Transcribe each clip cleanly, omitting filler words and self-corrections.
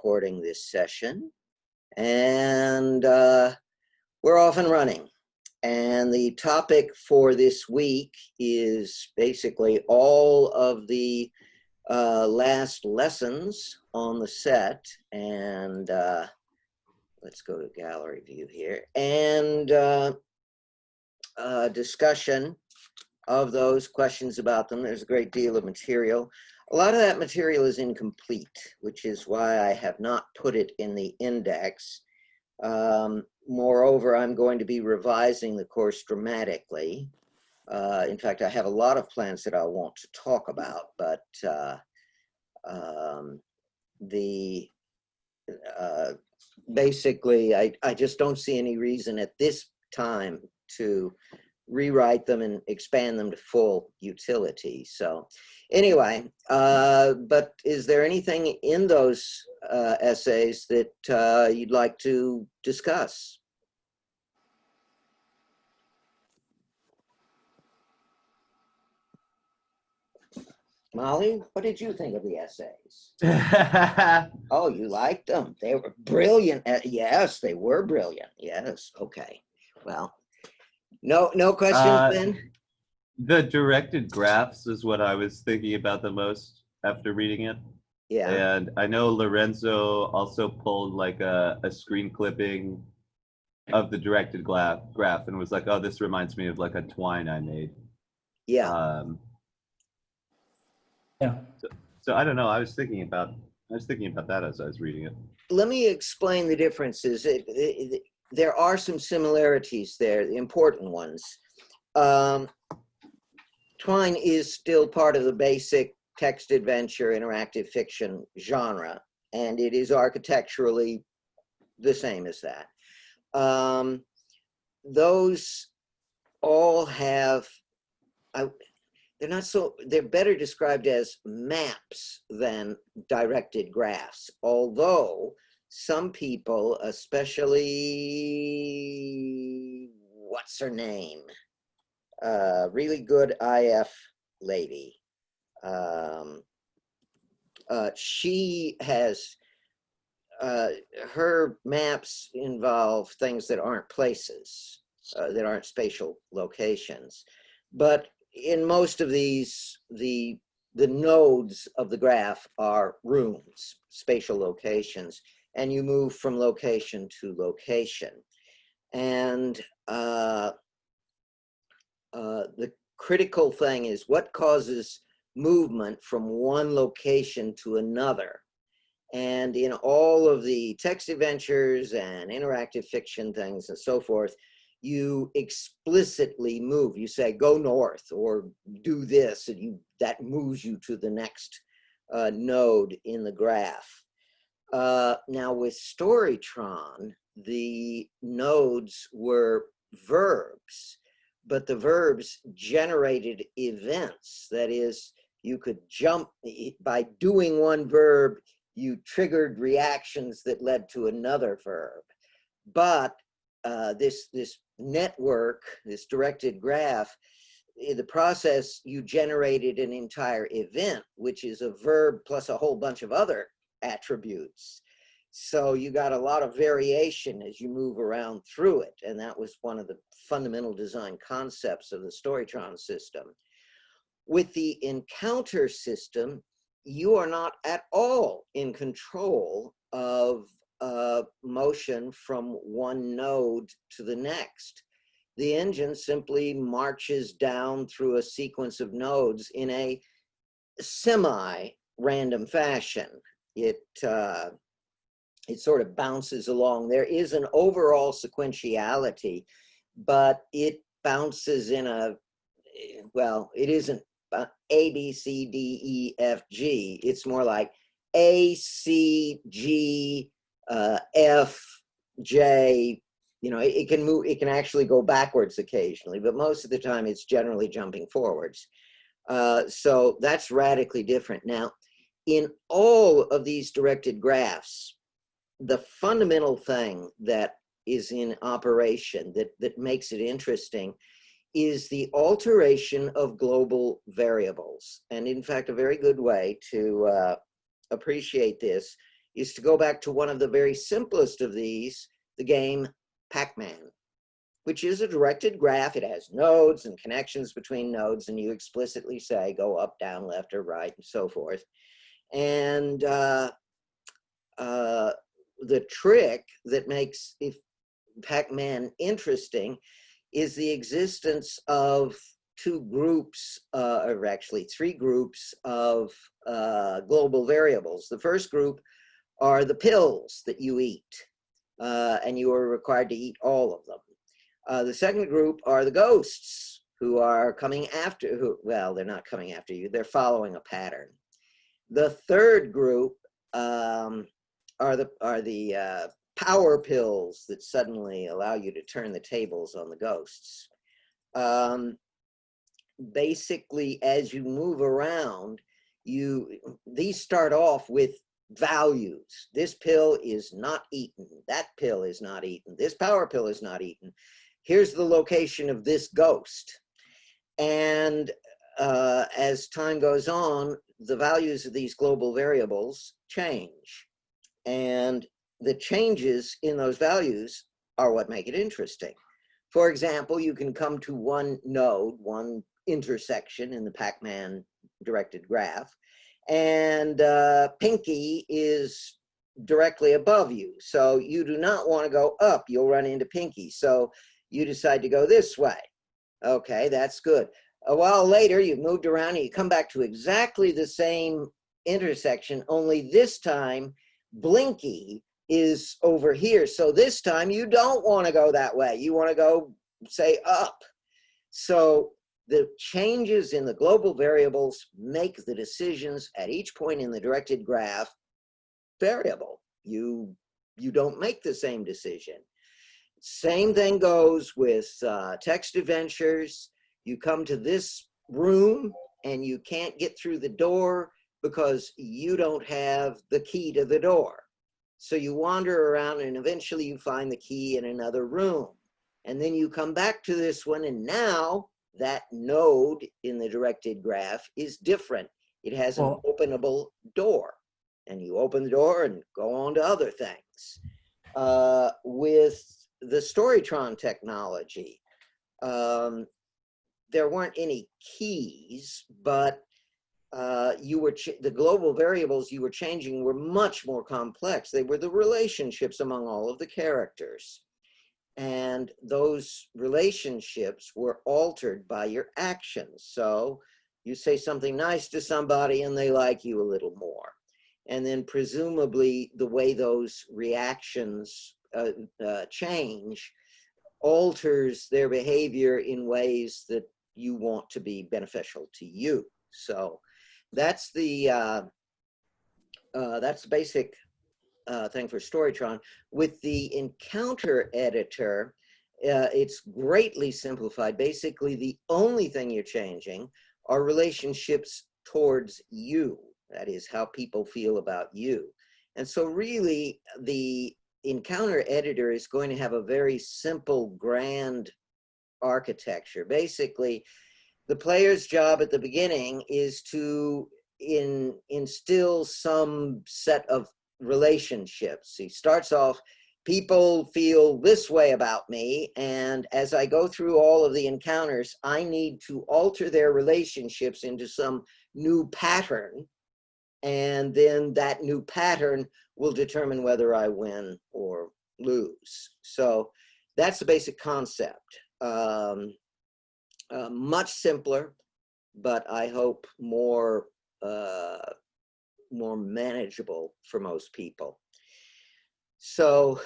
recording this session, and we're off and running. And the topic for this week is basically all of the last lessons on the set. And let's go to gallery view here. And discussion of those, questions about them. There's a great deal of material. A lot of that material is incomplete, which is why I have not put it in the index. Moreover, I'm going to be revising the course dramatically. In fact, I have a lot of plans that I want to talk about, but basically, I just don't see any reason at this time to rewrite them and expand them to full utility. So anyway, but is there anything in those essays that you'd like to discuss? Molly, what did you think of the essays? Oh, you liked them. They were brilliant. Yes, they were brilliant. Yes. Okay. Well, no questions then? The directed graphs is what I was thinking about the most after reading it. Yeah. And I know Lorenzo also pulled like a screen clipping of the directed graph and was like, oh, this reminds me of like a twine I made. Yeah. Yeah. So I don't know. I was thinking about that as I was reading it. Let me explain the differences. There are some similarities there, the important ones. Twine is still part of the basic text adventure interactive fiction genre, and it is architecturally the same as that. Those all have, they're better described as maps than directed graphs, although some people, especially, what's her name? Really good IF lady. She has, her maps involve things that aren't places, that aren't spatial locations. But in most of these, the nodes of the graph are rooms, spatial locations, and you move from location to location. And the critical thing is what causes movement from one location to another. And in all of the text adventures and interactive fiction things and so forth, you explicitly move. You say, go north or do this, and that moves you to the next node in the graph. Now with Storytron, the nodes were verbs, but the verbs generated events. That is, you could jump, by doing one verb, you triggered reactions that led to another verb. But this network, this directed graph, in the process, you generated an entire event, which is a verb plus a whole bunch of other attributes. So you got a lot of variation as you move around through it. And that was one of the fundamental design concepts of the Storytron system. With the encounter system, you are not at all in control of motion from one node to the next. The engine simply marches down through a sequence of nodes in a semi-random fashion. It sort of bounces along. There is an overall sequentiality, but it bounces in a, well, it isn't A, B, C, D, E, F, G. It's more like A, C, G, F, J. You know, it can move, it can actually go backwards occasionally, but most of the time it's generally jumping forwards. So that's radically different. Now, in all of these directed graphs, the fundamental thing that is in operation that makes it interesting is the alteration of global variables. And in fact, a very good way to appreciate this is to go back to one of the very simplest of these, the game Pac-Man, which is a directed graph. It has nodes and connections between nodes, and you explicitly say go up, down, left, or right, and so forth. And the trick that makes Pac-Man interesting is the existence of two groups, or actually three groups of global variables. The first group are the pills that you eat, and you are required to eat all of them. The second group are the ghosts who are coming after, well, they're not coming after you, they're following a pattern. The third group are the power pills that suddenly allow you to turn the tables on the ghosts. Basically, as you move around, these start off with values. This pill is not eaten. That pill is not eaten. This power pill is not eaten. Here's the location of this ghost. And as time goes on, the values of these global variables change. And the changes in those values are what make it interesting. For example, you can come to one node, one intersection in the Pac-Man directed graph, and Pinky is directly above you. So you do not want to go up, you'll run into Pinky. So you decide to go this way. Okay, that's good. A while later, you've moved around and you come back to exactly the same intersection, only this time Blinky is over here. So this time you don't want to go that way. You want to go, say, up. So the changes in the global variables make the decisions at each point in the directed graph variable. You don't make the same decision. Same thing goes with text adventures. You come to this room and you can't get through the door because you don't have the key to the door. So you wander around and eventually you find the key in another room. And then you come back to this one, and now that node in the directed graph is different. It has an openable door, and you open the door and go on to other things. With the Storytron technology, there weren't any keys, but the global variables you were changing were much more complex. They were the relationships among all of the characters. And those relationships were altered by your actions. So you say something nice to somebody and they like you a little more. And then presumably the way those reactions change alters their behavior in ways that you want to be beneficial to you. So that's the basic thing for Storytron. With the encounter editor, it's greatly simplified. Basically, the only thing you're changing are relationships towards you. That is how people feel about you. And so really, the encounter editor is going to have a very simple, grand architecture. Basically, the player's job at the beginning is to instill some set of relationships. He starts off, people feel this way about me, and as I go through all of the encounters, I need to alter their relationships into some new pattern, and then that new pattern will determine whether I win or lose. So that's the basic concept. Much simpler, but I hope more manageable for most people. So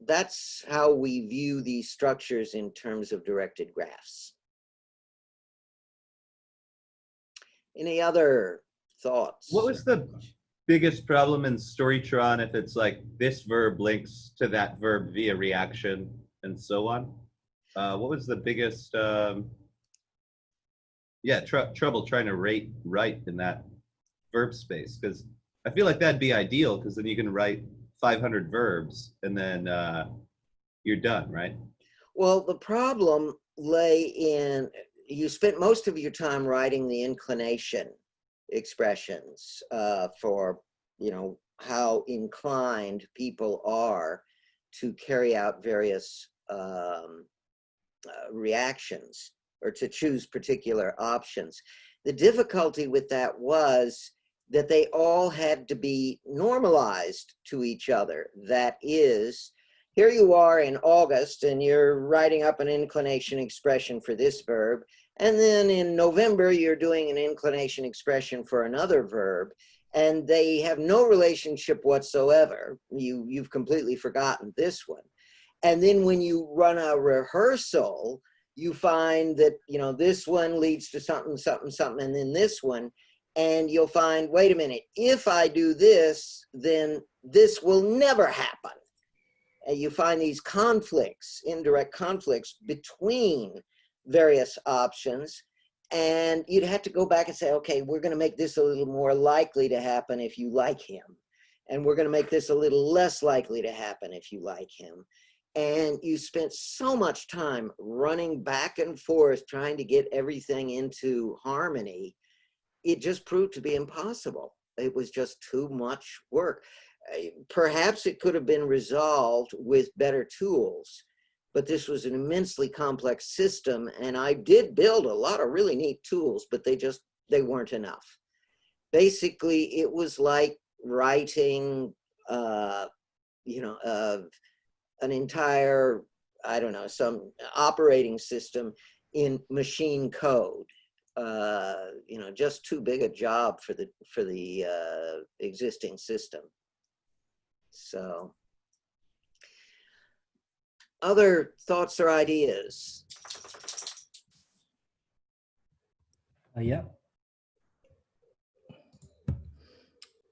that's how we view these structures in terms of directed graphs. Any other thoughts? What was the biggest problem in Storytron if it's like this verb links to that verb via reaction and so on? What was the biggest trouble trying to write in that verb space? Because I feel like that'd be ideal, because then you can write 500 verbs and then you're done, right? Well, the problem lay in, you spent most of your time writing the inclination expressions for, how inclined people are to carry out various reactions or to choose particular options. The difficulty with that was that they all had to be normalized to each other. That is, here you are in August and you're writing up an inclination expression for this verb, and then in November you're doing an inclination expression for another verb, and they have no relationship whatsoever. You've completely forgotten this one. And then when you run a rehearsal, you find that, you know, this one leads to something, something, something, and then this one, and you'll find, wait a minute, if I do this, then this will never happen. And you find these conflicts, indirect conflicts between various options, and you'd have to go back and say, okay, we're going to make this a little more likely to happen if you like him, and we're going to make this a little less likely to happen if you like him. And you spent so much time running back and forth trying to get everything into harmony. It just proved to be impossible. It was just too much work. Perhaps it could have been resolved with better tools, but this was an immensely complex system, and I did build a lot of really neat tools, but they weren't enough. Basically, it was like writing, an entire, I don't know, some operating system in machine code. Just too big a job for the existing system. So, other thoughts or ideas? Yeah.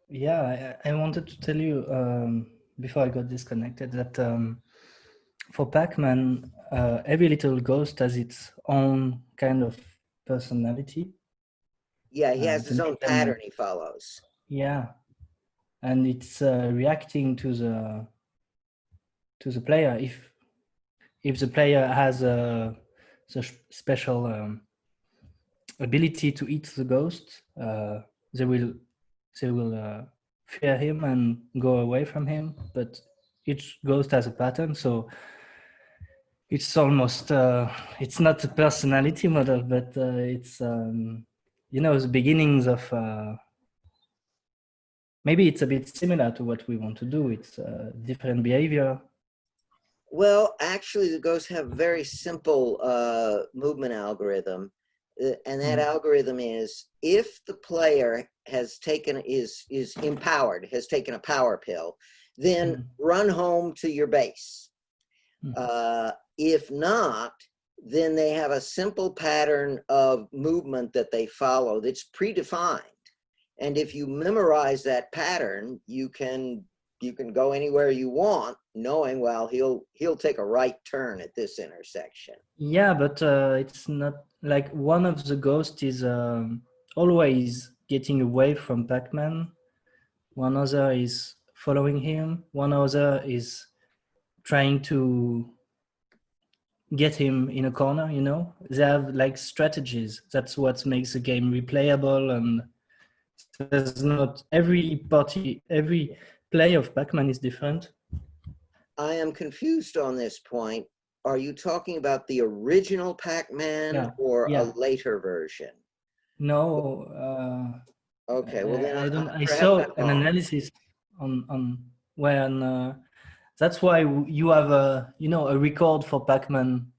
Yeah, I wanted to tell you before I got disconnected that for Pac-Man, every little ghost has its own kind of personality. Yeah, he has his own pattern he follows. Yeah, and it's reacting to the player. If the player has a special ability to eat the ghost, they will fear him and go away from him. But each ghost has a pattern, so it's almost it's not a personality model, but it's the beginnings of maybe it's a bit similar to what we want to do. It's different behavior. Well, actually, the ghosts have a very simple movement algorithm, and that algorithm is, if the player has is empowered, has taken a power pill, then run home to your base. If not, then they have a simple pattern of movement that they follow that's predefined. And if you memorize that pattern, you can go anywhere you want, knowing, well, he'll take a right turn at this intersection. Yeah, but it's not like one of the ghosts is always getting away from Pac-Man. One other is following him. One other is trying to get him in a corner, They have like strategies. That's what makes the game replayable, and there's not every play of Pac-Man is different. I am confused on this point. Are you talking about the original Pac-Man or a later version? No. Okay, well then I saw an analysis on when that's why you have a record for Pac-Man,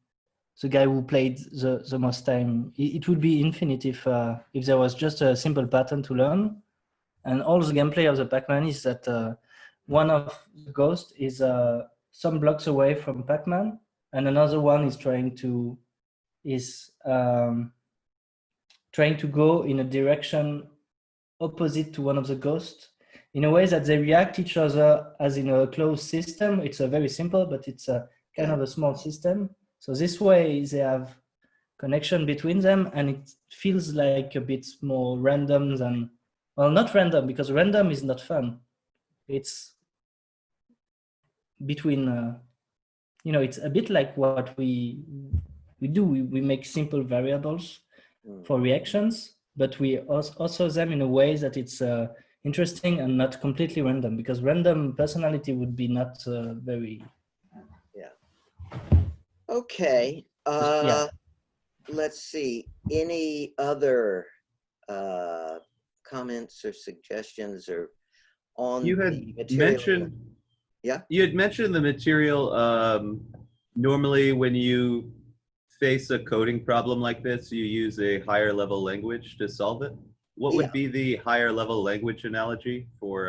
the guy who played the most time. It would be infinite if there was just a simple pattern to learn, and all the gameplay of the Pac-Man is that one of the ghosts is some blocks away from Pac-Man, and another one is trying to go in a direction opposite to one of the ghosts, in a way that they react each other as in a closed system. It's a very simple, but it's a kind of a small system. So this way they have connection between them, and it feels like a bit more random than, well, not random, because random is not fun. It's between, it's a bit like what we do. We make simple variables for reactions, but we also them in a way that it's interesting and not completely random, because random personality would be not very. Okay. Yeah. Let's see. Any other comments or suggestions or on You had the material? mentioned, Yeah. you had mentioned the material. Normally, when you face a coding problem like this, you use a higher level language to solve it. What Yeah. would be the higher level language analogy for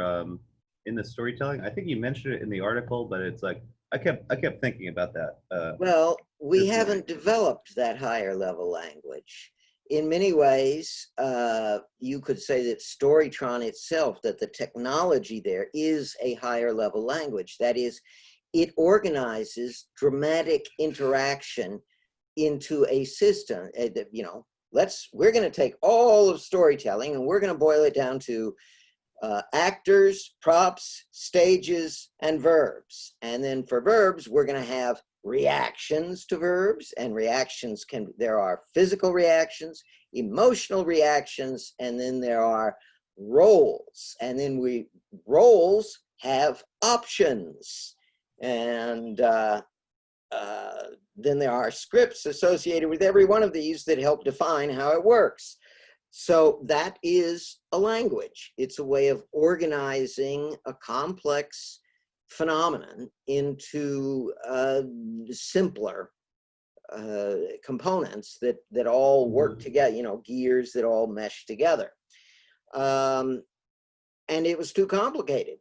in the storytelling? I think you mentioned it in the article, but it's like I kept thinking about that. Well, we this morning. haven't developed that higher level language. In many ways, you could say that Storytron itself, that the technology there is a higher level language. That is, it organizes dramatic interaction into a system. You know, we're going to take all of storytelling and we're going to boil it down to actors, props, stages, and verbs. And then for verbs, we're going to have reactions to verbs, and reactions there are physical reactions, emotional reactions, and then there are roles. And then roles have options. And then there are scripts associated with every one of these that help define how it works. So that is a language. It's a way of organizing a complex phenomenon into simpler components that all work together, you know, gears that all mesh together. And it was too complicated.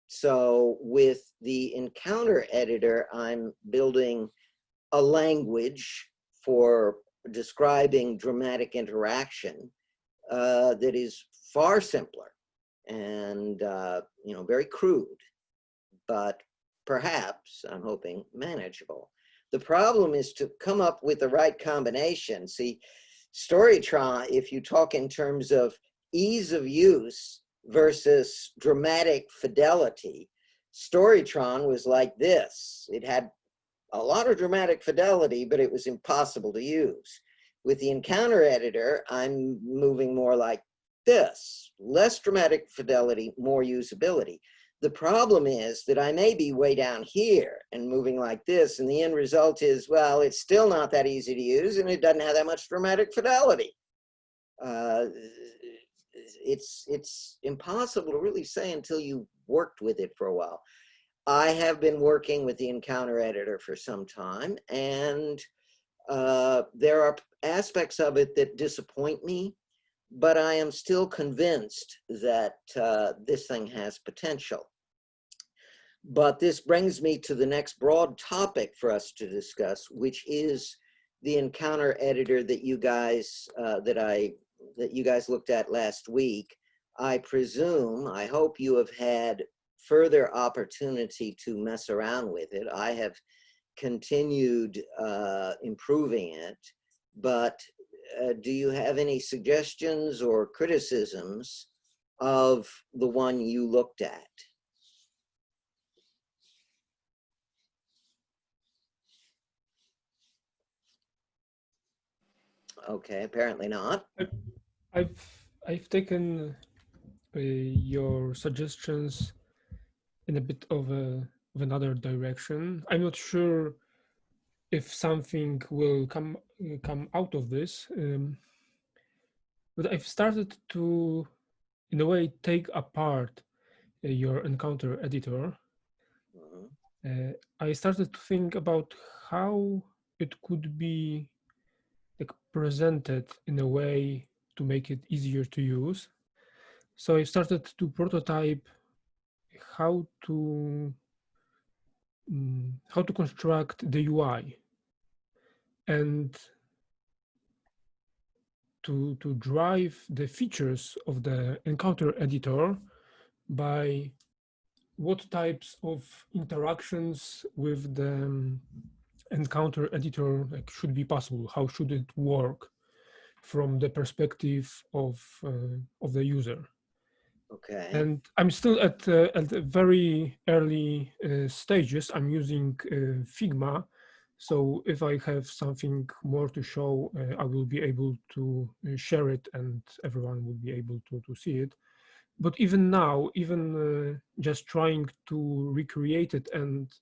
So with the encounter editor, I'm building a language for describing dramatic interaction that is far simpler and you know, very crude, but perhaps, I'm hoping, manageable. The problem is to come up with the right combination. See, Storytron, if you talk in terms of ease of use versus dramatic fidelity, Storytron was like this. It had a lot of dramatic fidelity, but it was impossible to use. With the encounter editor, I'm moving more like this: less dramatic fidelity, more usability. The problem is that I may be way down here and moving like this, and the end result is, well, it's still not that easy to use, and it doesn't have that much dramatic fidelity. It's impossible to really say until you worked with it for a while. I have been working with the encounter editor for some time, and there are aspects of it that disappoint me, but I am still convinced that this thing has potential. But this brings me to the next broad topic for us to discuss, which is the encounter editor that you guys looked at last week. I presume, I hope you have had further opportunity to mess around with it. I have continued improving it, but do you have any suggestions or criticisms of the one you looked at? Okay, apparently not. I've taken your suggestions in a bit of another direction. I'm not sure if something will come out of this, but I've started to, in a way, take apart your encounter editor. I started to think about how it could be like presented in a way to make it easier to use. So I started to prototype how to construct the UI and to drive the features of the encounter editor by what types of interactions with the encounter editor should be possible. How should it work from the perspective of the user? Okay. And I'm still at very early stages. I'm using Figma. So if I have something more to show, I will be able to share it and everyone will be able to see it. but even now, even just trying to recreate it, and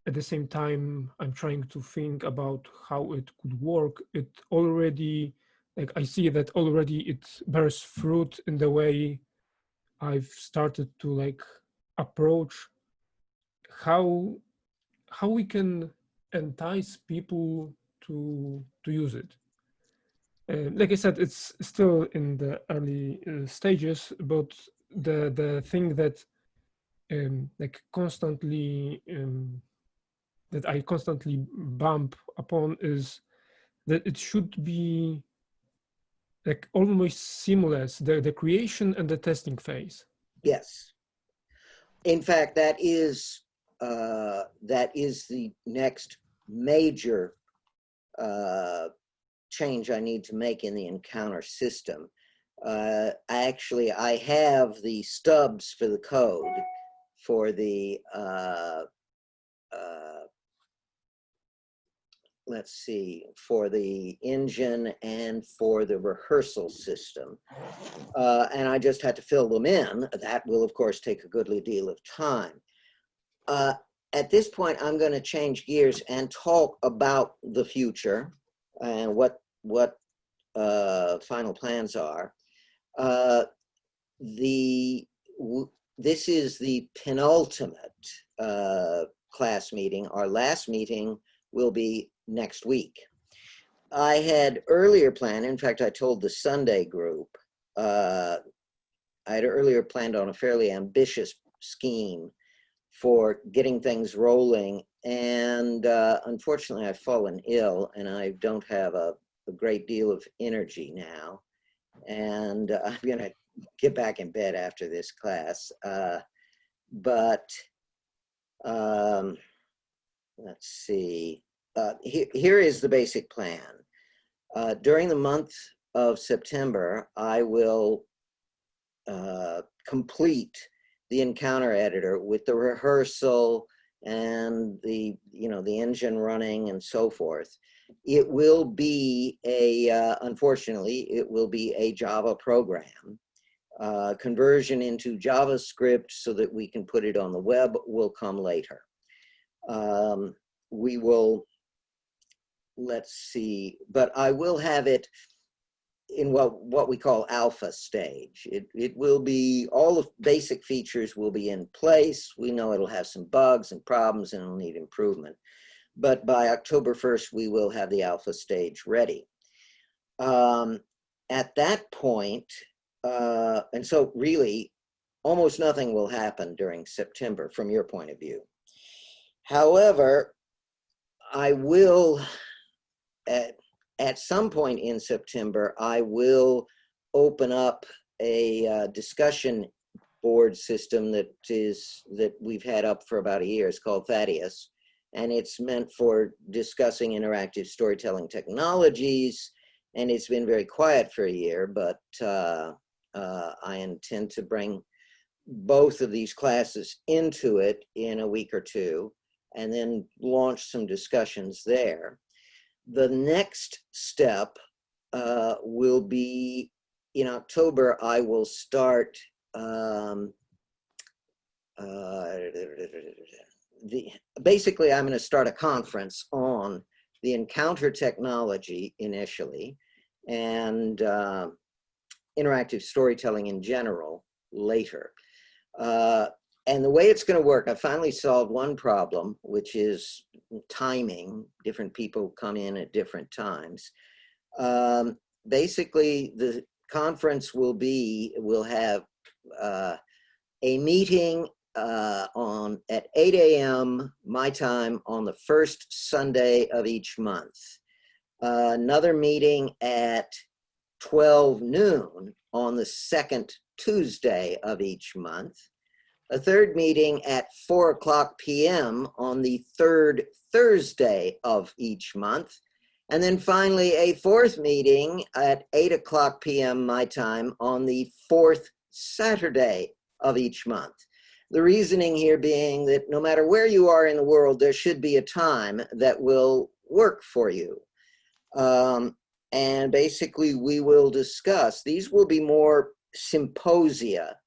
at the same time I'm trying to think about how it could work, it already, like, I see that already it bears fruit in the way I've started to like approach how we can entice people to use it. Like I said, it's still in the early stages, but the thing that like constantly that I constantly bump upon is that it should be like almost seamless, the creation and the testing phase. Yes. In fact, that is the next major change I need to make in the encounter system. Actually, I have the stubs for the code for the let's see, for the engine and for the rehearsal system. And I just had to fill them in. That will, of course, take a goodly deal of time. At this point, I'm going to change gears and talk about the future and what final plans are. This is the penultimate class meeting. Our last meeting will be next week. I had earlier planned, in fact, I told the Sunday group, I had earlier planned on a fairly ambitious scheme for getting things rolling. And unfortunately, I've fallen ill and I don't have a great deal of energy now. And I'm going to get back in bed after this class. Let's see. Here is the basic plan. During the month of September, I will complete the encounter editor with the rehearsal and the engine running and so forth. It will be unfortunately, it will be a Java program. Conversion into JavaScript so that we can put it on the web will come later. We will, let's see, but I will have it in what we call alpha stage. It will be, all the basic features will be in place. We know it'll have some bugs and problems and it'll need improvement. But by October 1st, we will have the alpha stage ready. At that point, and so really, almost nothing will happen during September from your point of view. However, I will, at some point in September, I will open up a discussion board system that we've had up for about a year. It's called Thaddeus, and it's meant for discussing interactive storytelling technologies. And it's been very quiet for a year, but I intend to bring both of these classes into it in a week or two, and then launch some discussions there. The next step will be in October. I will start basically, I'm going to start a conference on the encounter technology initially, and interactive storytelling in general later. And the way it's going to work, I finally solved one problem, which is timing. Different people come in at different times. Basically, the conference will have a meeting at 8 a.m. my time on the first Sunday of each month. Another meeting at 12 noon on the second Tuesday of each month. A third meeting at 4:00 p.m. on the third Thursday of each month. And then finally, a fourth meeting at 8:00 p.m. my time on the fourth Saturday of each month. The reasoning here being that no matter where you are in the world, there should be a time that will work for you. And basically, we will discuss. These will be more symposia.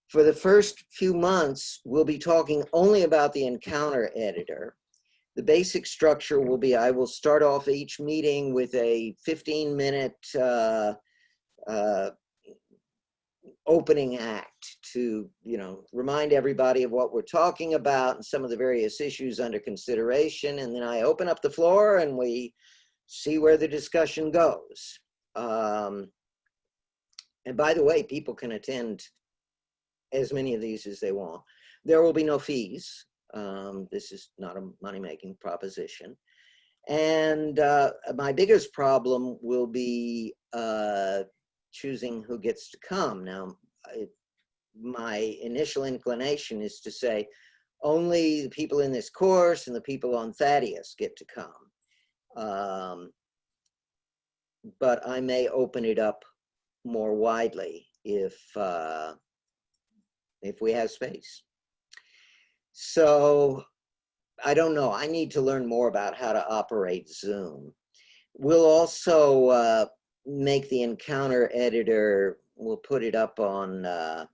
For the first few months, we'll be talking only about the encounter editor. The basic structure will be, I will start off each meeting with a 15-minute opening act to, remind everybody of what we're talking about and some of the various issues under consideration. And then I open up the floor and we see where the discussion goes. And by the way, people can attend as many of these as they want. There will be no fees. This is not a money-making proposition. And my biggest problem will be choosing who gets to come. Now, my initial inclination is to say only the people in this course and the people on Thaddeus get to come. But I may open it up more widely if we have space. So I don't know. I need to learn more about how to operate Zoom. We'll also make the encounter editor, we'll put it up on, oh,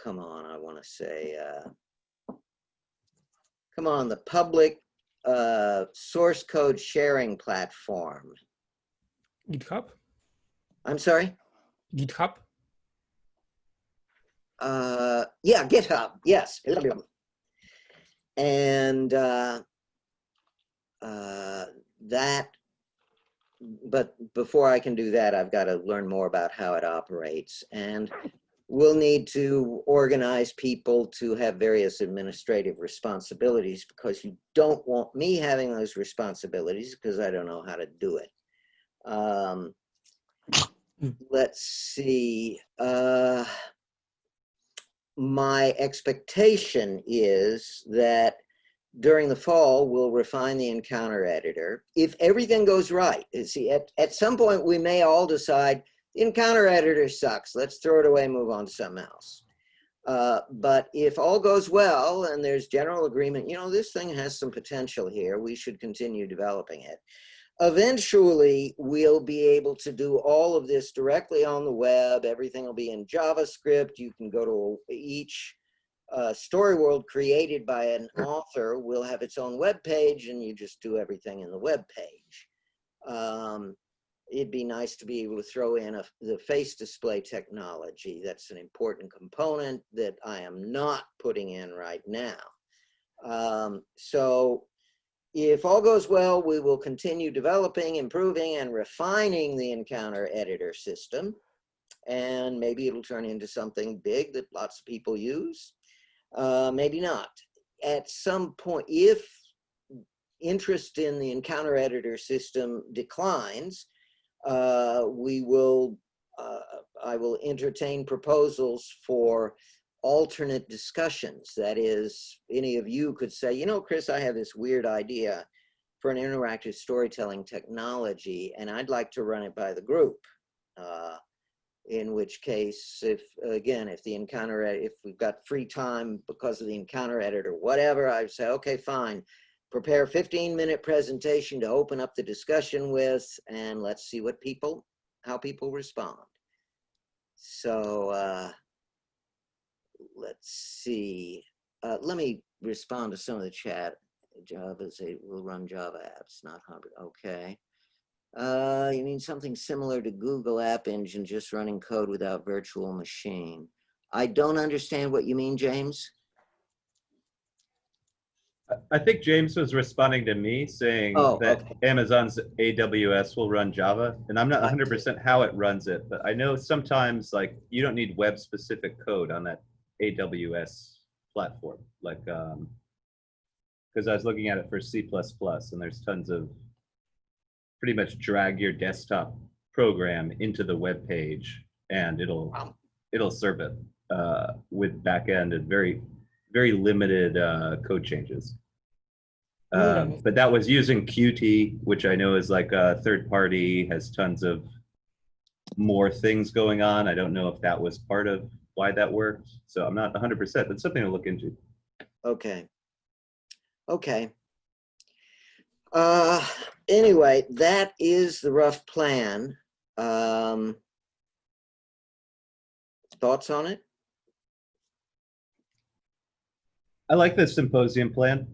come on, I want to say, come on, the public source code sharing platform. GitHub? I'm sorry? GitHub? Yeah, GitHub, yes. And that, but before I can do that, I've got to learn more about how it operates. And we'll need to organize people to have various administrative responsibilities, because you don't want me having those responsibilities because I don't know how to do it. Let's see. My expectation is that during the fall, we'll refine the encounter editor. If everything goes right, see, at some point, we may all decide the encounter editor sucks. Let's throw it away and move on to something else. But if all goes well and there's general agreement, this thing has some potential here, we should continue developing it. Eventually, we'll be able to do all of this directly on the web. Everything will be in JavaScript. You can go to each story world created by an author will have its own web page, and you just do everything in the web page. It'd be nice to be able to throw in the face display technology. That's an important component that I am not putting in right now. So if all goes well, we will continue developing, improving, and refining the encounter editor system. And maybe it'll turn into something big that lots of people use. Maybe not. At some point, if interest in the encounter editor system declines, I will entertain proposals for alternate discussions. That is, any of you could say, Chris, I have this weird idea for an interactive storytelling technology, and I'd like to run it by the group. In which case, if we've got free time because of the encounter editor, whatever, I'd say, okay, fine. Prepare a 15-minute presentation to open up the discussion with, and let's see how people respond. So let's see. Let me respond to some of the chat. We'll run Java apps, not 100. Okay. You mean something similar to Google App Engine, just running code without virtual machine? I don't understand what you mean, James. I think James was responding to me saying that okay. Amazon's AWS will run Java, and I'm not 100% how it runs it, but I know sometimes like you don't need web specific code on that AWS platform, like because I was looking at it for C++, and there's tons of pretty much drag your desktop program into the web page, and it'll serve it with backend and very limited code changes. But that was using Qt, which I know is like a third party, has tons of more things going on. I don't know if that was part of why that worked. So I'm not 100%. That's something to look into. Okay. Anyway, that is the rough plan. Thoughts on it? I like this symposium plan.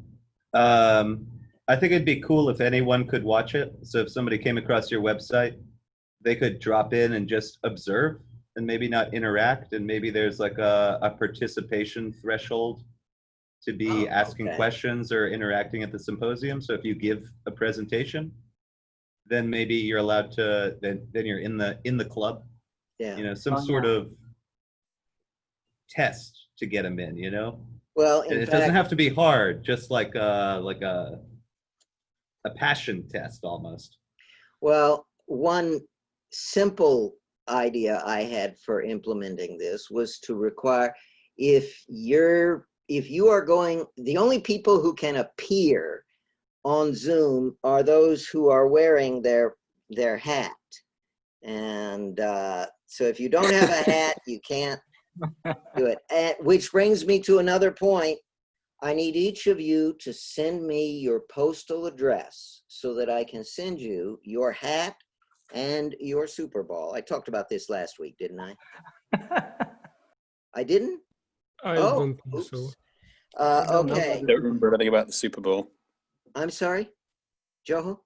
I think it'd be cool if anyone could watch it. So if somebody came across your website, they could drop in and just observe and maybe not interact. And maybe there's like a participation threshold to be asking okay. questions or interacting at the symposium. So if you give a presentation, then maybe you're allowed to, then you're in the club, Yeah. you know, some sort of test to get them in, you know? Well, And in it fact, doesn't have to be hard, just like a passion test almost. well, one simple idea I had for implementing this was to require, if you are going, the only people who can appear on Zoom are those who are wearing their hat. And so if you don't have a hat, you can't do it. And, which brings me to another point. I need each of you to send me your postal address so that I can send you your hat and your Super Bowl. I talked about this last week, didn't I? I didn't? I Oh, don't think so. oops. I don't know. Okay. I don't remember anything about the Super Bowl. I'm sorry, Joe?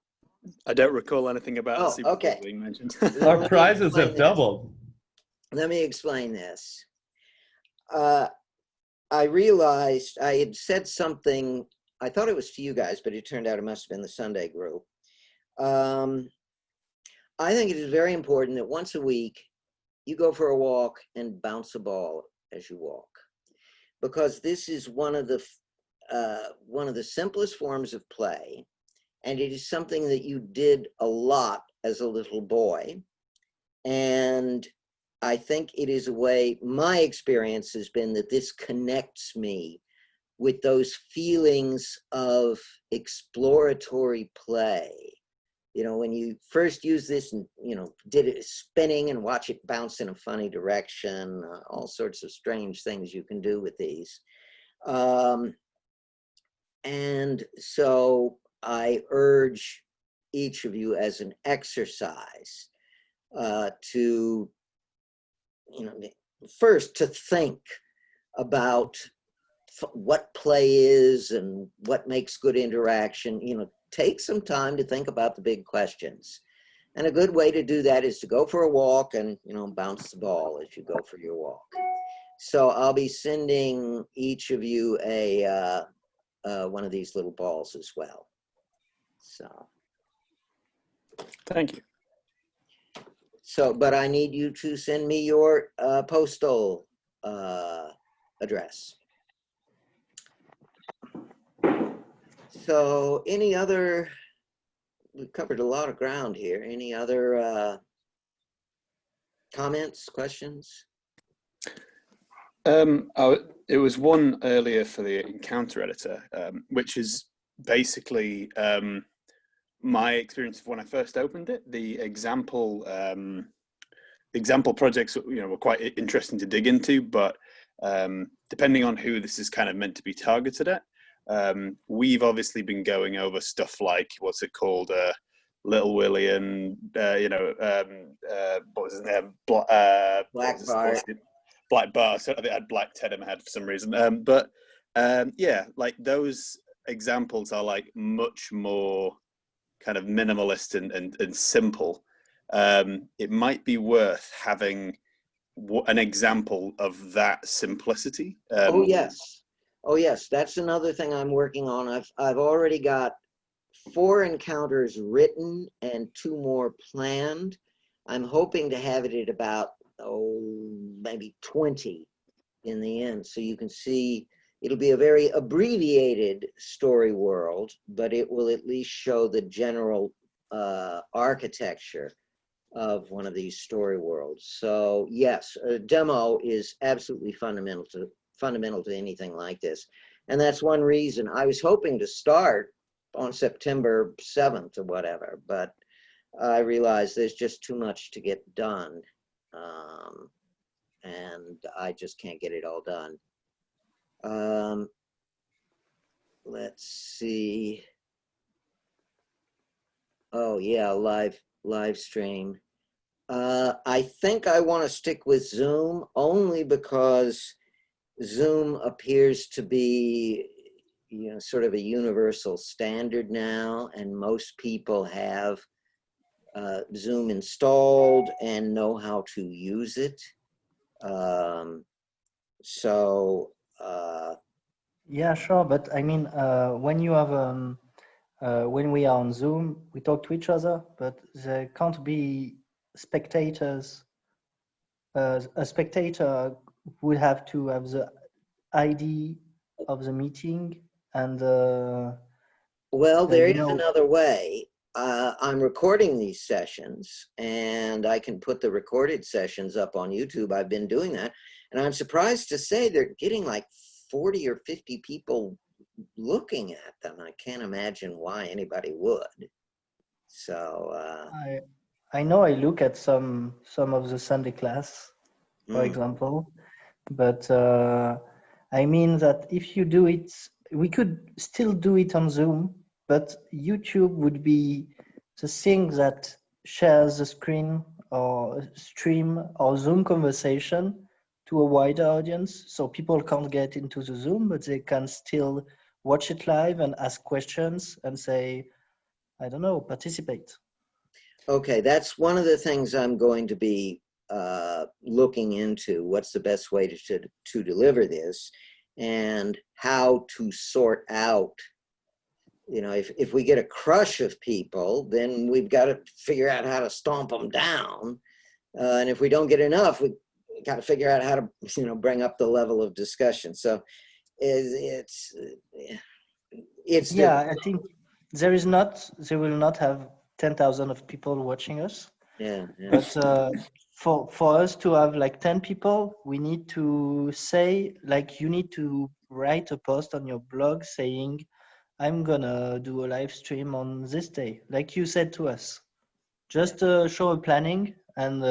I don't recall anything about the Oh, Super okay. Bowl being mentioned. Our Let me prizes explain have this. doubled. Let me explain this. I realized I had said something, I thought it was to you guys, but it turned out it must have been the Sunday group. I think it is very important that once a week you go for a walk and bounce a ball as you walk, because this is one of the simplest forms of play, and it is something that you did a lot as a little boy. And I think it is a way, my experience has been that this connects me with those feelings of exploratory play. You know, when you first use this and, you know, did it spinning and watch it bounce in a funny direction, all sorts of strange things you can do with these. And so I urge each of you as an exercise to, you know, first to think about what play is and what makes good interaction. You know, take some time to think about the big questions. And a good way to do that is to go for a walk and, you know, bounce the ball as you go for your walk. So I'll be sending each of you a one of these little balls as well. So. Thank you. So, but I need you to send me your postal address. So any other, we've covered a lot of ground here. Any other comments, questions? It was one earlier for the encounter editor, which is basically my experience of when I first opened it. The example projects, you know, were quite interesting to dig into, but depending on who this is kind of meant to be targeted at, we've obviously been going over stuff like, what's it called, Little Willie and you know, what was his name, Black Bart. Black Bar. So I had Black Ted in my head for some reason. But yeah, like those examples are like much more kind of minimalist and simple. It might be worth having an example of that simplicity. Oh yes, oh yes. That's another thing I'm working on. I've already got 4 encounters written and 2 more planned. I'm hoping to have it at about maybe 20 in the end, so you can see. It'll be a very abbreviated story world, but it will at least show the general architecture of one of these story worlds. So yes, a demo is absolutely fundamental to anything like this. And that's one reason I was hoping to start on September 7th or whatever, but I realized there's just too much to get done. And I just can't get it all done. Let's see. Oh yeah, live stream. I think I want to stick with Zoom only because Zoom appears to be, sort of a universal standard now, and most people have Zoom installed and know how to use it. Yeah, sure. But I mean, when you have when we are on Zoom, we talk to each other, but there can't be spectators. A spectator would have to have the ID of the meeting, and Well, there you is know, another way. I'm recording these sessions, and I can put the recorded sessions up on YouTube. I've been doing that, and I'm surprised to say they're getting like 40 or 50 people looking at them. I can't imagine why anybody would. So, I know I look at some of the Sunday class, for example, but I mean that if you do it, we could still do it on Zoom, but YouTube would be the thing that shares the screen or stream or Zoom conversation to a wider audience. So people can't get into the Zoom, but they can still watch it live and ask questions and say, I don't know, participate. okay, that's one of the things I'm going to be looking into. What's the best way to deliver this, and how to sort out, if we get a crush of people, then we've got to figure out how to stomp them down. And if we don't get enough, we got to figure out how to, bring up the level of discussion. So it's yeah, I think there will not have 10,000 of people watching us. yeah. But for us to have like 10 people, we need to say, like, you need to write a post on your blog saying, I'm gonna do a live stream on this day, like you said to us. Just show a planning, and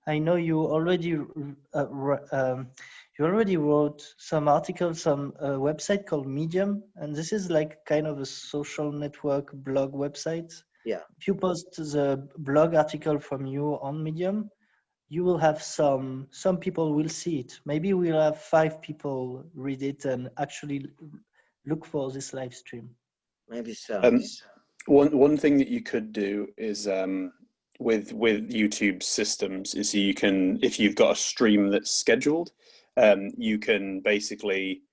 I know you already wrote some articles, some website called Medium, and this is like kind of a social network blog website. Yeah. If you post the blog article from you on Medium, you will have some people will see it. Maybe we'll have 5 people read it and actually look for this live stream. Maybe so. One thing that you could do is with YouTube systems is you can, if you've got a stream that's scheduled, you can basically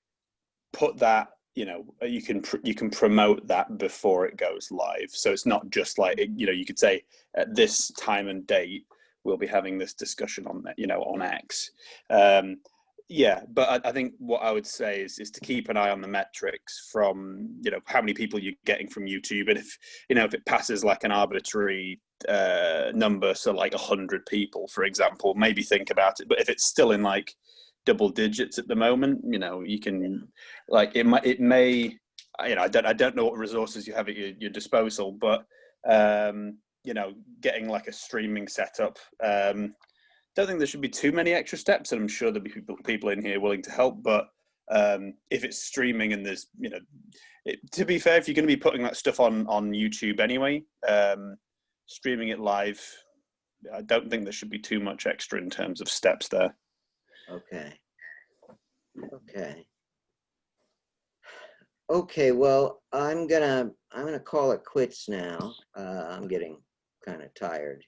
put that, you can promote that before it goes live. So it's not just like, you could say at this time and date we'll be having this discussion on that, on X. Yeah, but I think what I would say is to keep an eye on the metrics from, how many people you're getting from YouTube. And if, if it passes like an arbitrary number, so like 100 people, for example, maybe think about it. But if it's still in like double digits at the moment, you can, like, it may, I don't know what resources you have at your disposal, but, getting like a streaming setup, don't think there should be too many extra steps, and I'm sure there'll be people in here willing to help. But if it's streaming and there's, to be fair, if you're going to be putting that stuff on YouTube anyway, streaming it live, I don't think there should be too much extra in terms of steps there. Okay. Well, I'm gonna call it quits now. I'm getting kind of tired.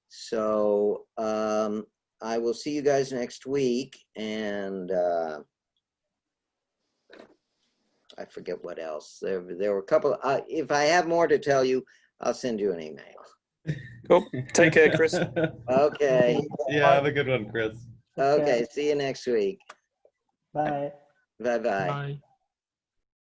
So I will see you guys next week, and I forget what else. There were a couple. If I have more to tell you, I'll send you an email. Cool. Take care, Chris. Okay. Yeah, have a good one, Chris. Okay. See you next week. Bye. Bye-bye. Bye.